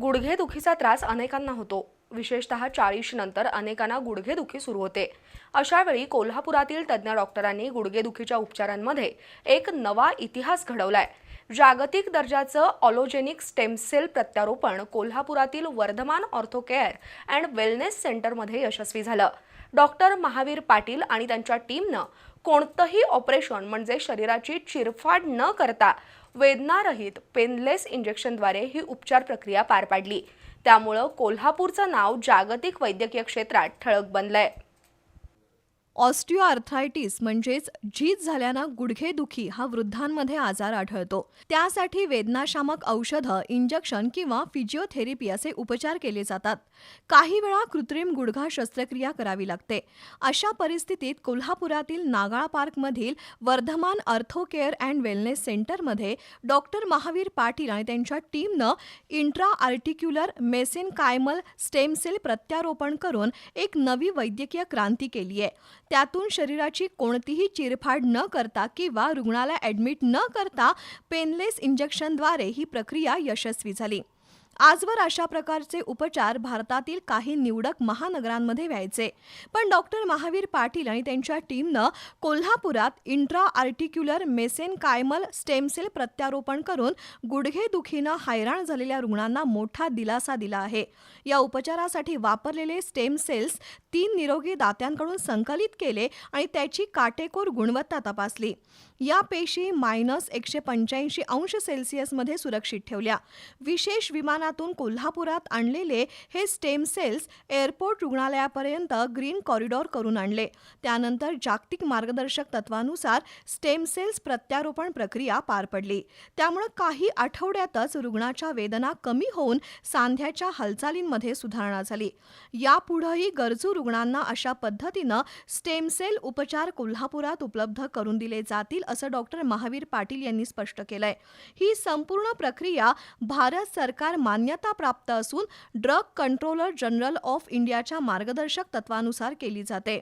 गुडघेदुखीचा त्रास अनेकांना होतो. विशेषतः 40 नंतर अनेकांना गुडघेदुखी सुरू होते. अशा वेळी कोल्हापुरातील तज्ञ डॉक्टरांनी गुडघेदुखीच्या उपचारांमध्ये एक नवा इतिहास घडवलाय. जागतिक दर्जाचं ऑलोजेनिक स्टेम सेल प्रत्यारोपण कोल्हापुरातील Vardhaman ortho care and wellness सेंटरमध्ये यशस्वी झालं. डॉक्टर महावीर पाटील आणि त्यांच्या टीमनं कोणतंही ऑपरेशन म्हणजे शरीराची चिरफाड न करता वेदनारहित पेनलेस इंजेक्शनद्वारे ही उपचार प्रक्रिया पार पाडली. त्यामुळे कोल्हापूरचं नाव जागतिक वैद्यकीय क्षेत्रात ठळक बनलंय. ऑस्टिओआर्थरायटिस म्हणजेच झीज झाल्यानं गुडघेदुखी हा वृद्धांमध्ये आजार आढळतो. त्यासाठी वेदनाशामक औषधं, इंजेक्शन किंवा फिजिओथेरपी असे उपचार केले जातात. काही वेळा कृत्रिम गुडघा शस्त्रक्रिया करावी लागते. अशा परिस्थितीत कोल्हापुरातील नागाळ पार्कमधील Vardhaman ortho care and wellness सेंटरमध्ये डॉक्टर महावीर पाटील आणि त्यांच्या टीमनं intra articular mesenchymal stem cell प्रत्यारोपण करून एक नवी वैद्यकीय क्रांती केली आहे. त्यातून शरीराची कोणतीही चिरफाड न करता किंवा रुग्णाला ॲडमिट न करता पेनलेस इंजेक्शनद्वारे ही प्रक्रिया यशस्वी झाली. आजवर अशा प्रकारचे उपचार भारतातील काही निवडक महानगरांमध्ये व्हायचे, पण डॉक्टर महावीर पाटील आणि त्यांच्या टीमनं कोल्हापुरात intra articular mesenchymal stem cell प्रत्यारोपण करून गुडघेदुखीनं हैराण झालेल्या रुग्णांना मोठा दिलासा दिला आहे. या उपचारासाठी वापरलेले स्टेम सेल्स 3 निरोगी दात्यांकडून संकलित केले आणि त्याची काटेकोर गुणवत्ता तपासली. या पेशी -185°C सुरक्षित ठेवल्या. विशेष विमानातून कोल्हापुरात आणलेले हे स्टेम सेल्स एअरपोर्ट रुग्णालयापर्यंत ग्रीन कॉरिडॉर करून आणले. त्यानंतर जागतिक मार्गदर्शक तत्वानुसार स्टेम सेल्स प्रत्यारोपण प्रक्रिया पार पडली. त्यामुळे काही आठवड्यातच रुग्णाच्या वेदना कमी होऊन सांध्याच्या हालचालींमध्ये सुधारणा झाली. यापुढेही गरजू रुग्णांना अशा पद्धतीनं स्टेम सेल उपचार कोल्हापुरात उपलब्ध करून दिले जातील असं डॉक्टर महावीर पाटील यांनी स्पष्ट केलंय. ही संपूर्ण प्रक्रिया भारत सरकार मान्यताप्राप्त असून ड्रग कंट्रोलर जनरल ऑफ इंडियाच्या मार्गदर्शक तत्वानुसार केली जाते.